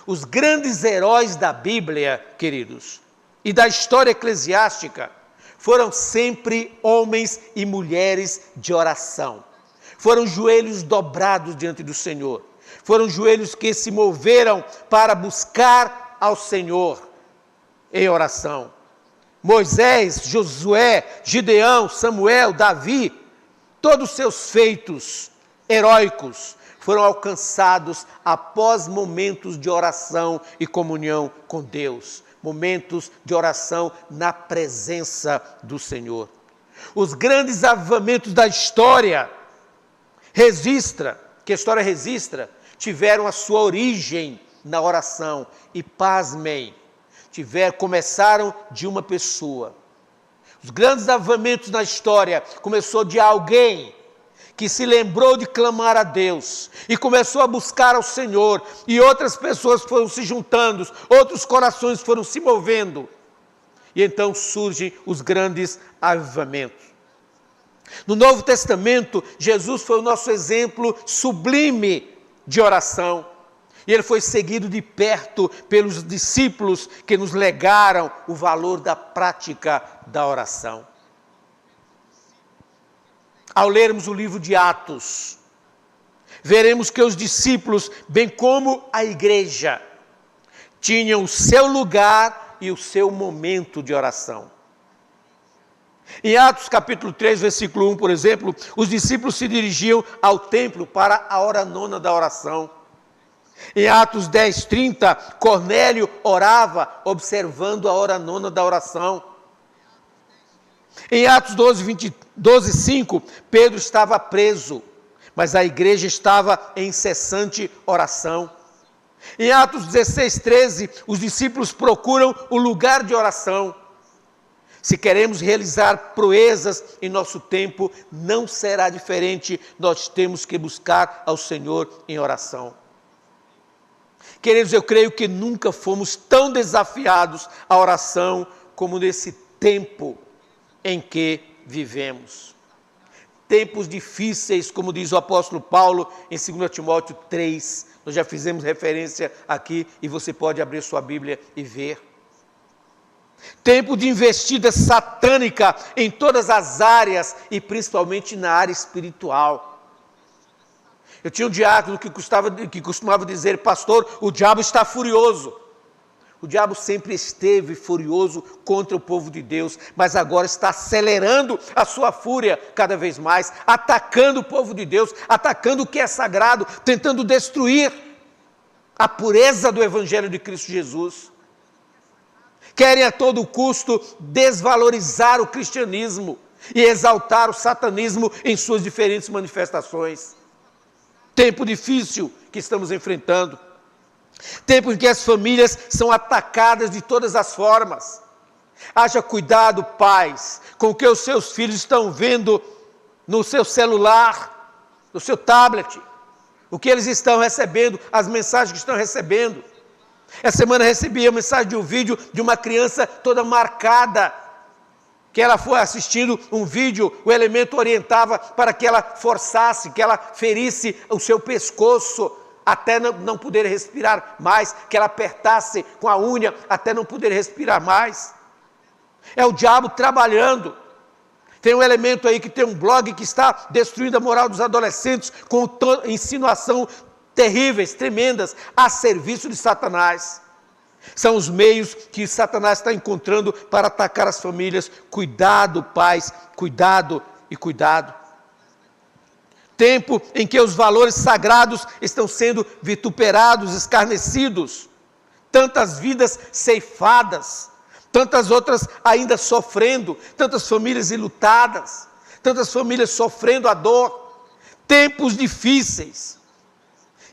Os grandes heróis da Bíblia, queridos, e da história eclesiástica, foram sempre homens e mulheres de oração. Foram joelhos dobrados diante do Senhor. Foram joelhos que se moveram para buscar ao Senhor em oração. Moisés, Josué, Gideão, Samuel, Davi, todos os seus feitos heróicos foram alcançados após momentos de oração e comunhão com Deus, momentos de oração na presença do Senhor. Os grandes avivamentos da história que a história registra, tiveram a sua origem na oração e, pasmem, começaram de uma pessoa. Os grandes avivamentos na história começou de alguém que se lembrou de clamar a Deus e começou a buscar ao Senhor, e outras pessoas foram se juntando, outros corações foram se movendo, e então surgem os grandes avivamentos. No Novo Testamento, Jesus foi o nosso exemplo sublime de oração. E ele foi seguido de perto pelos discípulos que nos legaram o valor da prática da oração. Ao lermos o livro de Atos, veremos que os discípulos, bem como a igreja, tinham o seu lugar e o seu momento de oração. Em Atos capítulo 3, versículo 1, por exemplo, os discípulos se dirigiam ao templo para a hora nona da oração. Em Atos 10:30, Cornélio orava observando a hora nona da oração. Em Atos 12:5, Pedro estava preso, mas a igreja estava em incessante oração. Em Atos 16:13, os discípulos procuram o lugar de oração. Se queremos realizar proezas em nosso tempo, não será diferente, nós temos que buscar ao Senhor em oração. Queridos, eu creio que nunca fomos tão desafiados à oração como nesse tempo em que vivemos. Tempos difíceis, como diz o apóstolo Paulo em 2 Timóteo 3. Nós já fizemos referência aqui e você pode abrir sua Bíblia e ver. Tempo de investida satânica em todas as áreas e principalmente na área espiritual. Eu tinha um diácono que costumava dizer: pastor, o diabo está furioso. O diabo sempre esteve furioso contra o povo de Deus, mas agora está acelerando a sua fúria cada vez mais, atacando o povo de Deus, atacando o que é sagrado, tentando destruir a pureza do Evangelho de Cristo Jesus. Querem a todo custo desvalorizar o cristianismo e exaltar o satanismo em suas diferentes manifestações. Tempo difícil que estamos enfrentando. Tempo em que as famílias são atacadas de todas as formas. Haja cuidado, pais, com o que os seus filhos estão vendo no seu celular, no seu tablet, o que eles estão recebendo, as mensagens que estão recebendo. Essa semana recebi a mensagem de um vídeo de uma criança toda marcada, que ela foi assistindo um vídeo, o elemento orientava para que ela forçasse, que ela ferisse o seu pescoço, até não poder respirar mais, que ela apertasse com a unha, até não poder respirar mais. É o diabo trabalhando. Tem um elemento aí que tem um blog que está destruindo a moral dos adolescentes com insinuação terríveis, tremendas, a serviço de Satanás. São os meios que Satanás está encontrando para atacar as famílias. Cuidado, pais, cuidado e cuidado. Tempo em que os valores sagrados estão sendo vituperados, escarnecidos. Tantas vidas ceifadas, tantas outras ainda sofrendo, tantas famílias enlutadas, tantas famílias sofrendo a dor. Tempos difíceis.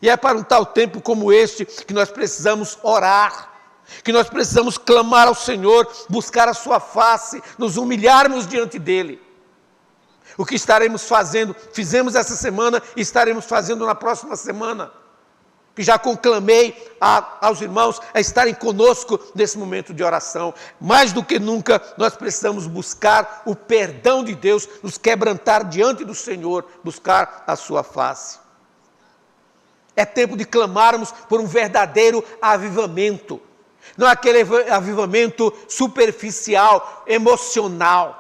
E é para um tal tempo como este que nós precisamos orar, que nós precisamos clamar ao Senhor, buscar a sua face, nos humilharmos diante dEle. O que estaremos fazendo, fizemos essa semana e estaremos fazendo na próxima semana, que já conclamei aos irmãos a estarem conosco nesse momento de oração. Mais do que nunca, nós precisamos buscar o perdão de Deus, nos quebrantar diante do Senhor, buscar a sua face. É tempo de clamarmos por um verdadeiro avivamento. Não é aquele avivamento superficial, emocional.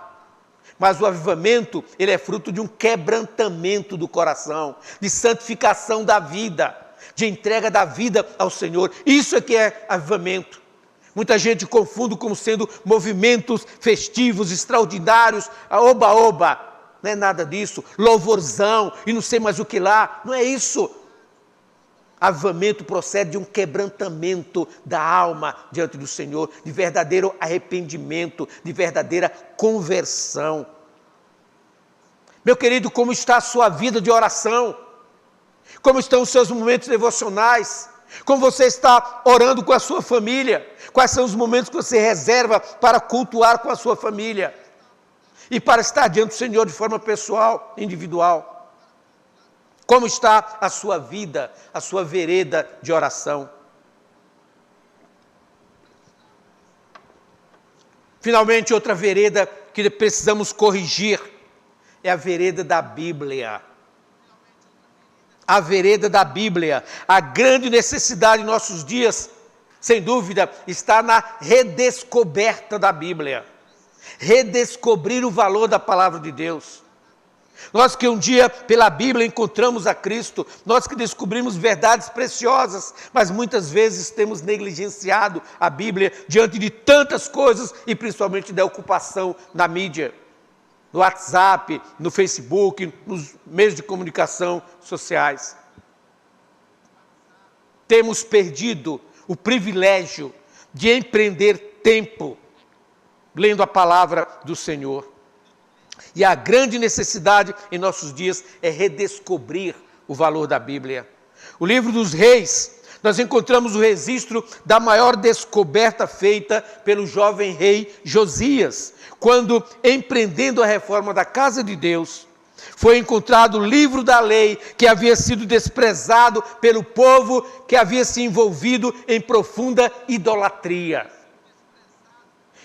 Mas o avivamento, ele é fruto de um quebrantamento do coração, de santificação da vida, de entrega da vida ao Senhor. Isso é que é avivamento. Muita gente confunde como sendo movimentos festivos, extraordinários, oba-oba. Não é nada disso. Louvorzão e não sei mais o que lá. Não é isso. Avivamento procede de um quebrantamento da alma diante do Senhor, de verdadeiro arrependimento, de verdadeira conversão. Meu querido, como está a sua vida de oração? Como estão os seus momentos devocionais? Como você está orando com a sua família? Quais são os momentos que você reserva para cultuar com a sua família? E para estar diante do Senhor de forma pessoal, individual? Como está a sua vida, a sua vereda de oração? Finalmente, outra vereda que precisamos corrigir é a vereda da Bíblia. A vereda da Bíblia. A grande necessidade em nossos dias, sem dúvida, está na redescoberta da Bíblia. Redescobrir o valor da palavra de Deus. Nós que um dia pela Bíblia encontramos a Cristo, nós que descobrimos verdades preciosas, mas muitas vezes temos negligenciado a Bíblia diante de tantas coisas e principalmente da ocupação na mídia, no WhatsApp, no Facebook, nos meios de comunicação sociais. temos perdido o privilégio de empreender tempo lendo a palavra do Senhor. E a grande necessidade em nossos dias é redescobrir o valor da Bíblia. O livro dos Reis, nós encontramos o registro da maior descoberta feita pelo jovem rei Josias, quando, empreendendo a reforma da casa de Deus, foi encontrado o livro da lei que havia sido desprezado pelo povo que havia se envolvido em profunda idolatria.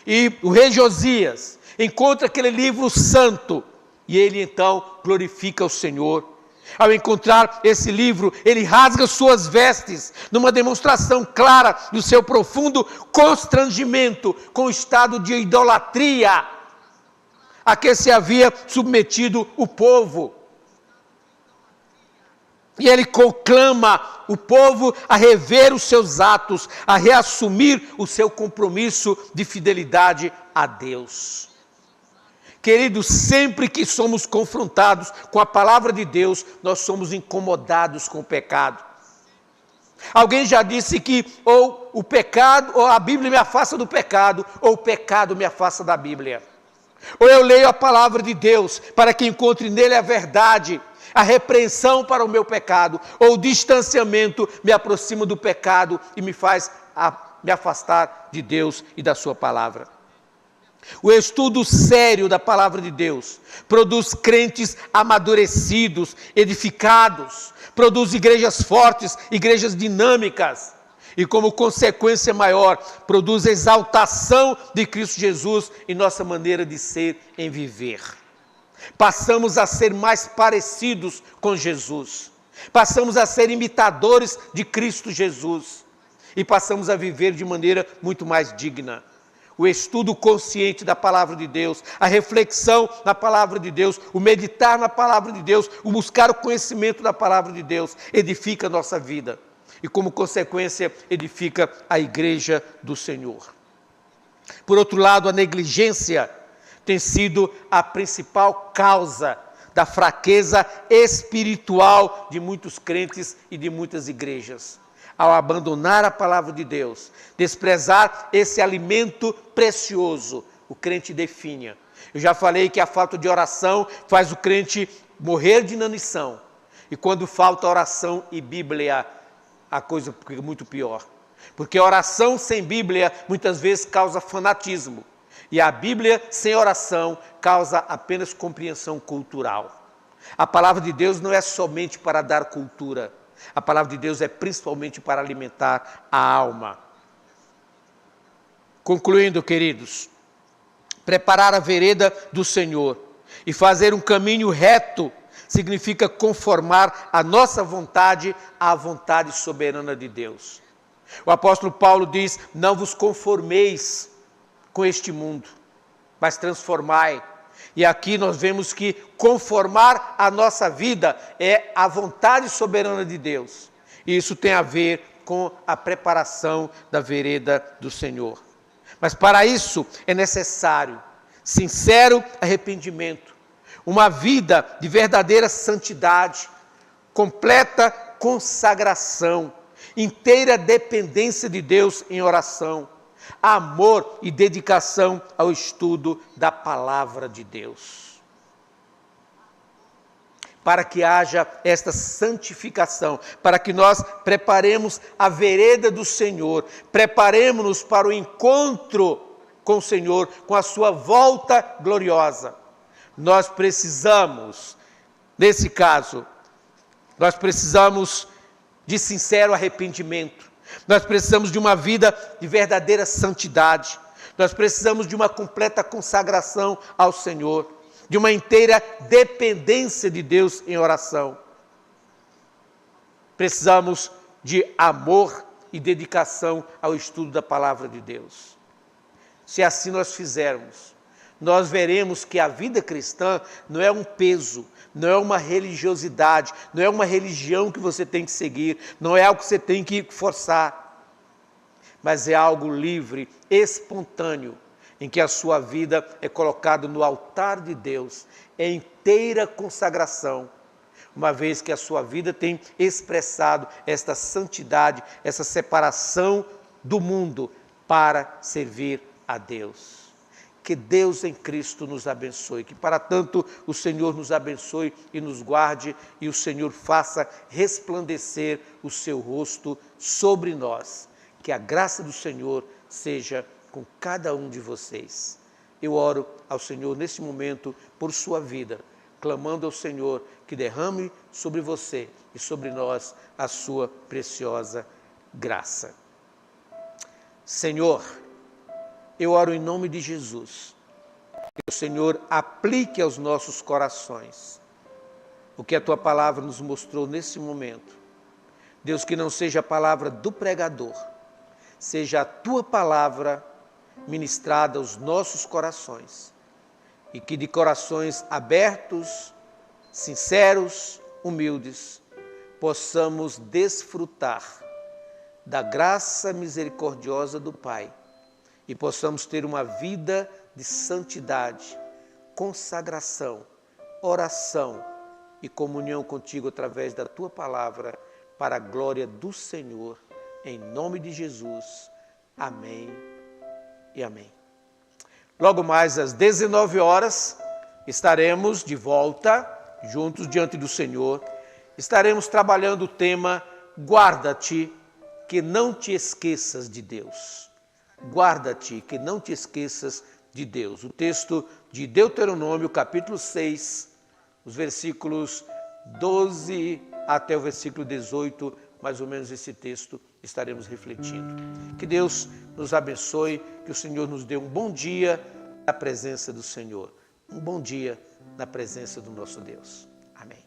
E o rei Josias encontra aquele livro santo e ele então glorifica o Senhor. Ao encontrar esse livro, ele rasga suas vestes numa demonstração clara do seu profundo constrangimento com o estado de idolatria a que se havia submetido o povo. E ele conclama o povo a rever os seus atos, a reassumir o seu compromisso de fidelidade a Deus. Queridos, sempre que somos confrontados com a palavra de Deus, nós somos incomodados com o pecado. Alguém já disse que ou o pecado, ou a Bíblia me afasta do pecado, ou o pecado me afasta da Bíblia. Ou eu leio a palavra de Deus para que encontre nele a verdade, a repreensão para o meu pecado, ou o distanciamento me aproxima do pecado e me faz me afastar de Deus e da sua palavra. O estudo sério da palavra de Deus produz crentes amadurecidos, edificados, produz igrejas fortes, igrejas dinâmicas e, como consequência maior, produz exaltação de Cristo Jesus em nossa maneira de ser e viver. Passamos a ser mais parecidos com Jesus, passamos a ser imitadores de Cristo Jesus e passamos a viver de maneira muito mais digna. O estudo consciente da palavra de Deus, a reflexão na palavra de Deus, o meditar na palavra de Deus, o buscar o conhecimento da palavra de Deus, edifica a nossa vida e, como consequência, edifica a igreja do Senhor. Por outro lado, a negligência tem sido a principal causa da fraqueza espiritual de muitos crentes e de muitas igrejas. Ao abandonar a palavra de Deus, desprezar esse alimento precioso, o crente definha. Eu já falei que a falta de oração faz o crente morrer de inanição. E quando falta oração e Bíblia, a coisa fica muito pior. Porque a oração sem Bíblia muitas vezes causa fanatismo. E a Bíblia sem oração causa apenas compreensão cultural. A palavra de Deus não é somente para dar cultura. A palavra de Deus é principalmente para alimentar a alma. Concluindo, queridos, preparar a vereda do Senhor e fazer um caminho reto significa conformar a nossa vontade à vontade soberana de Deus. O apóstolo Paulo diz: não vos conformeis com este mundo, mas transformai. E aqui nós vemos que conformar a nossa vida é a vontade soberana de Deus. E isso tem a ver com a preparação da vereda do Senhor. Mas para isso é necessário sincero arrependimento, uma vida de verdadeira santidade, completa consagração, inteira dependência de Deus em oração, amor e dedicação ao estudo da palavra de Deus. Para que haja esta santificação, para que nós preparemos a vereda do Senhor, preparemos-nos para o encontro com o Senhor, com a sua volta gloriosa. Nós precisamos, nesse caso, nós precisamos de sincero arrependimento. Nós precisamos de uma vida de verdadeira santidade. Nós precisamos de uma completa consagração ao Senhor, de uma inteira dependência de Deus em oração. Precisamos de amor e dedicação ao estudo da palavra de Deus. Se assim nós fizermos, nós veremos que a vida cristã não é um peso, não é uma religiosidade, não é uma religião que você tem que seguir, não é algo que você tem que forçar, mas é algo livre, espontâneo, em que a sua vida é colocada no altar de Deus, em inteira consagração, uma vez que a sua vida tem expressado esta santidade, essa separação do mundo para servir a Deus. Que Deus em Cristo nos abençoe, que para tanto o Senhor nos abençoe e nos guarde e o Senhor faça resplandecer o seu rosto sobre nós. Que a graça do Senhor seja com cada um de vocês. Eu oro ao Senhor neste momento por sua vida, clamando ao Senhor que derrame sobre você e sobre nós a sua preciosa graça. Senhor, eu oro em nome de Jesus, que o Senhor aplique aos nossos corações o que a Tua palavra nos mostrou nesse momento. Deus, que não seja a palavra do pregador, seja a Tua palavra ministrada aos nossos corações, e que de corações abertos, sinceros, humildes, possamos desfrutar da graça misericordiosa do Pai e possamos ter uma vida de santidade, consagração, oração e comunhão contigo através da Tua palavra, para a glória do Senhor, em nome de Jesus. Amém e amém. Logo mais às 19 horas, estaremos de volta, juntos diante do Senhor. Estaremos trabalhando o tema Guarda-te, que não te esqueças de Deus. Guarda-te, que não te esqueças de Deus. O texto de Deuteronômio, capítulo 6, os versículos 12 até o versículo 18, mais ou menos esse texto estaremos refletindo. Que Deus nos abençoe, que o Senhor nos dê um bom dia na presença do Senhor. Um bom dia na presença do nosso Deus. Amém.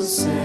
Céu.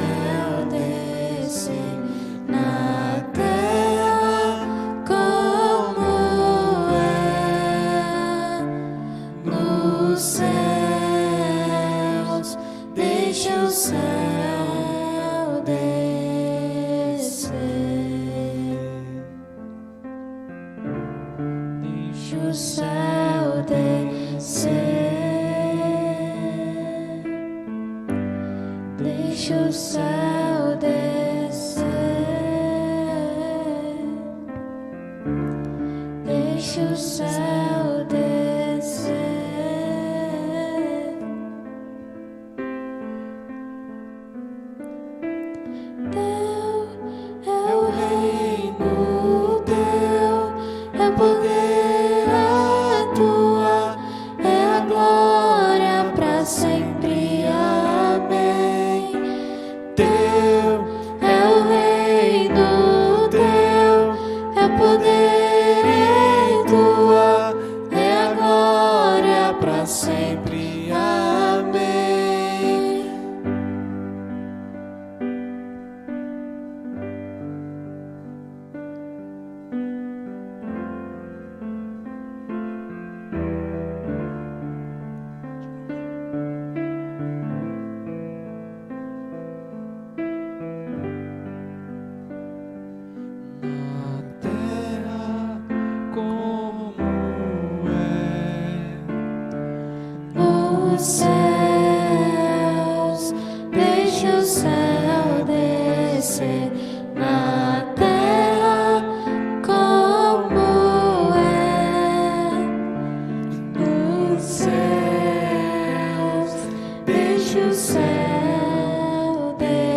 Deixa o céu descer.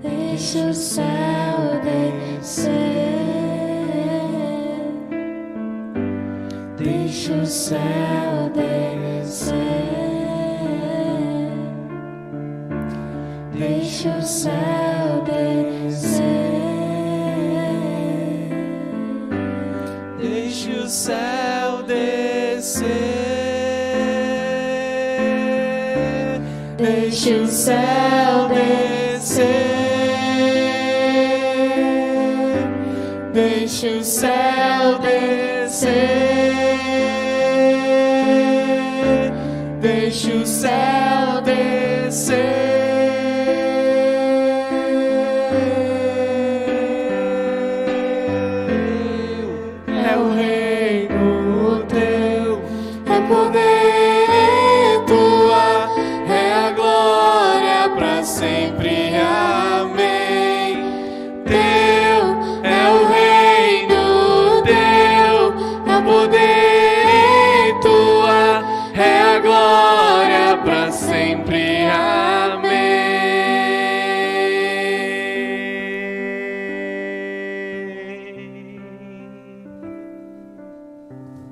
Deixa o céu descer. Deixa o céu descer. Deixa o céu descer. Deixe o céu descer. Deixa o céu